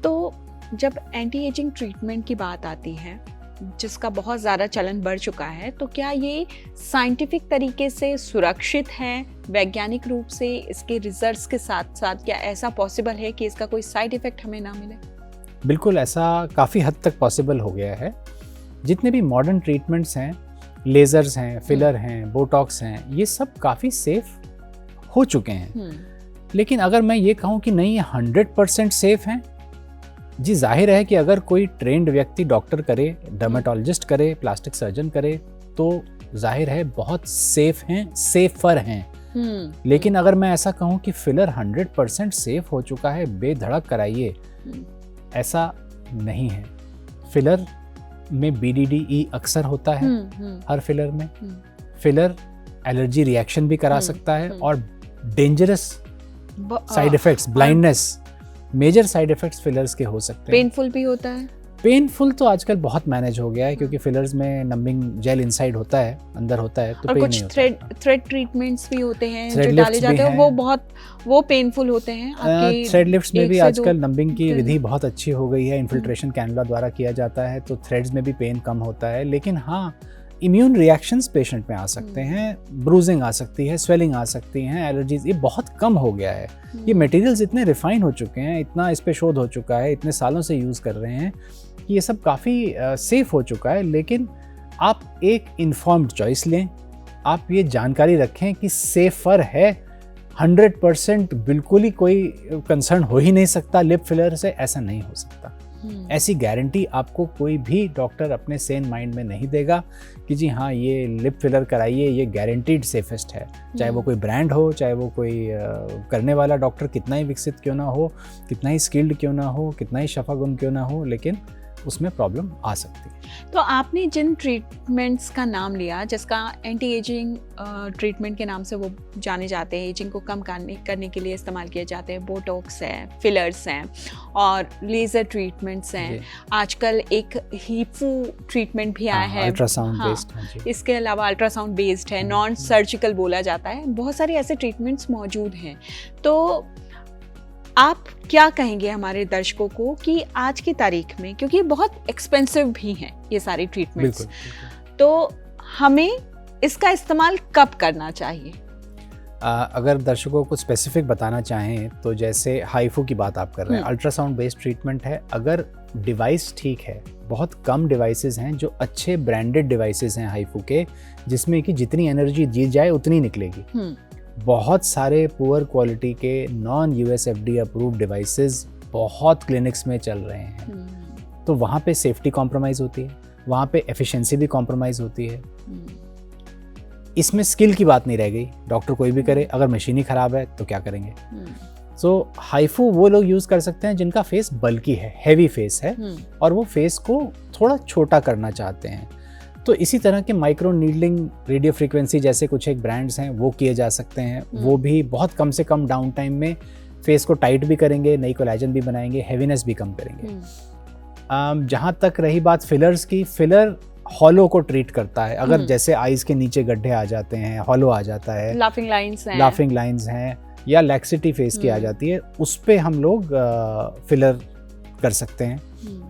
तो जब anti ageing treatment की बात आती है, जिसका बहुत ज़्यादा चलन बढ़ चुका है, तो क्या ये साइंटिफिक तरीके से सुरक्षित है? वैज्ञानिक रूप से इसके रिजल्ट्स के साथ साथ क्या ऐसा पॉसिबल है कि इसका कोई साइड इफ़ेक्ट हमें ना मिले? बिल्कुल, ऐसा काफ़ी हद तक पॉसिबल हो गया है। जितने भी मॉडर्न ट्रीटमेंट्स हैं, लेज़र्स हैं, फिलर हैं, बोटॉक्स हैं, ये सब काफ़ी सेफ हो चुके हैं। लेकिन अगर मैं ये कहूँ कि नहीं, ये 100% सेफ हैं, जी जाहिर है कि अगर कोई ट्रेंड व्यक्ति डॉक्टर करे, डर्मेटोलॉजिस्ट करे, प्लास्टिक सर्जन करे, तो जाहिर है बहुत सेफ हैं, सेफर हैं। लेकिन अगर मैं ऐसा कहूँ कि फिलर 100% सेफ हो चुका है, बेधड़क कराइए, ऐसा नहीं है। फिलर में BDDE अक्सर होता है हर फिलर में। फिलर एलर्जी रिएक्शन भी करा सकता है और dangerous side effects, blindness, major side effects fillers के हो सकते हैं। पेनफुल भी होता है? पेनफुल तो आजकल बहुत मैनेज हो गया है, क्योंकि फिलर्स में नंबिंग जेल इनसाइड होता है, अंदर होता है, तो और पेन कुछ नहीं होता। थ्रेड ट्रीटमेंट्स भी होते हैं थ्रेड जो डाले जाते हैं, वो पेनफुल होते हैं। आपकी थ्रेड लिफ्ट्स में भी आजकल नंबिंग की दिन। विधि बहुत अच्छी हो गई है, इन्फिल्ट्रेशन कैनुला द्वारा किया जाता है, तो थ्रेड्स में भी पेन कम होता है। लेकिन हाँ, इम्यून रिएक्शंस पेशेंट में आ सकते हैं, ब्रूजिंग आ सकती है, स्वेलिंग आ सकती हैं, एलर्जीज, ये बहुत कम हो गया है। ये मटेरियल्स इतने रिफाइन हो चुके हैं, इतना इस पे शोध हो चुका है, इतने सालों से यूज़ कर रहे हैं कि ये सब काफ़ी सेफ हो चुका है। लेकिन आप एक इन्फॉर्म्ड चॉइस लें, आप ये जानकारी रखें कि सेफर है, 100% बिल्कुल ही कोई कंसर्न हो ही नहीं सकता लिप फिलर से, ऐसा नहीं हो सकता। ऐसी गारंटी आपको कोई भी डॉक्टर अपने सेन माइंड में नहीं देगा कि जी हाँ, ये लिप फिलर कराइए, ये गारंटीड सेफेस्ट है। चाहे वो कोई ब्रांड हो, चाहे वो कोई करने वाला डॉक्टर कितना ही विकसित क्यों ना हो, कितना ही स्किल्ड क्यों ना हो, कितना ही शफागुन क्यों ना हो, लेकिन उसमें प्रॉब्लम आ सकती है। तो आपने जिन ट्रीटमेंट्स का नाम लिया, जिसका एंटी एजिंग ट्रीटमेंट के नाम से वो जाने जाते हैं, एजिंग को कम करने के लिए इस्तेमाल किए जाते हैं, बोटॉक्स है, फिलर्स हैं और लेज़र ट्रीटमेंट्स हैं। आजकल एक हीफू ट्रीटमेंट भी आया है, अल्ट्रासाउंड बेस्ड। इसके अलावा अल्ट्रासाउंड बेस्ड है, नॉन सर्जिकल बोला जाता है। बहुत सारे ऐसे ट्रीटमेंट्स मौजूद हैं। तो आप क्या कहेंगे हमारे दर्शकों को कि आज की तारीख में, क्योंकि बहुत एक्सपेंसिव भी हैं ये सारे ट्रीटमेंट्स, तो हमें इसका इस्तेमाल कब करना चाहिए? अगर दर्शकों को स्पेसिफिक बताना चाहें तो जैसे हाइफू की बात आप कर रहे हैं, अल्ट्रासाउंड बेस्ड ट्रीटमेंट है। अगर डिवाइस ठीक है, बहुत कम डिवाइसेस हैं जो अच्छे ब्रांडेड डिवाइसेस हैं हाइफू के, जिसमें कि जितनी एनर्जी दी जाए उतनी निकलेगी। बहुत सारे पुअर क्वालिटी के नॉन USFDA अप्रूव्ड डिवाइसेस बहुत क्लिनिक्स में चल रहे हैं, तो वहाँ पे सेफ्टी कॉम्प्रोमाइज़ होती है, वहाँ पे एफिशिएंसी भी कॉम्प्रोमाइज़ होती है। इसमें स्किल की बात नहीं रह गई, डॉक्टर कोई भी करे, अगर मशीन ही ख़राब है तो क्या करेंगे। सो हाइफू वो लोग यूज़ कर सकते हैं जिनका फेस बल्की है, हैवी फेस है, और वो फेस को थोड़ा छोटा करना चाहते हैं। तो इसी तरह के माइक्रो नीडलिंग, रेडियो फ्रीक्वेंसी जैसे कुछ एक ब्रांड्स हैं, वो किए जा सकते हैं। वो भी बहुत कम से कम डाउन टाइम में फेस को टाइट भी करेंगे, नई कोलेजन भी बनाएंगे, हैवीनेस भी कम करेंगे। जहाँ तक रही बात फिलर्स की, फिलर हॉलो को ट्रीट करता है। अगर जैसे आईज के नीचे गड्ढे आ जाते हैं, हॉलो आ जाता है, लाफिंग लाइंस हैं, या लैक्सिटी फेस की आ जाती है, उस पे हम लोग फिलर कर सकते हैं।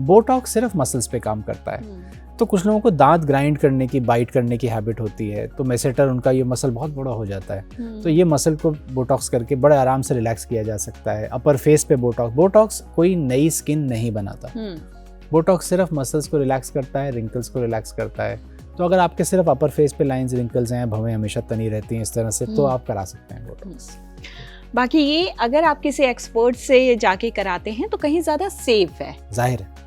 बोटॉक्स सिर्फ मसल्स पे काम करता है। तो कुछ लोगों को दांत ग्राइंड करने की, बाइट करने की हैबिट होती है, तो मेसेटर उनका ये मसल बहुत बड़ा हो जाता है, तो ये मसल को बोटॉक्स करके बड़े आराम से रिलैक्स किया जा सकता है। अपर फेस पे बोटॉक्स कोई नई स्किन नहीं बनाता, बोटॉक्स सिर्फ मसल्स को रिलैक्स करता है, रिंकल्स को रिलैक्स करता है। तो अगर आपके सिर्फ अपर फेस पे लाइंस, रिंकल्स हैं, भवें हमेशा तनी रहती हैं इस तरह से, तो आप करा सकते हैं बोटॉक्स। बाकी ये अगर आप किसी एक्सपर्ट से जाके कराते हैं तो कहीं ज़्यादा सेफ है, जाहिर है।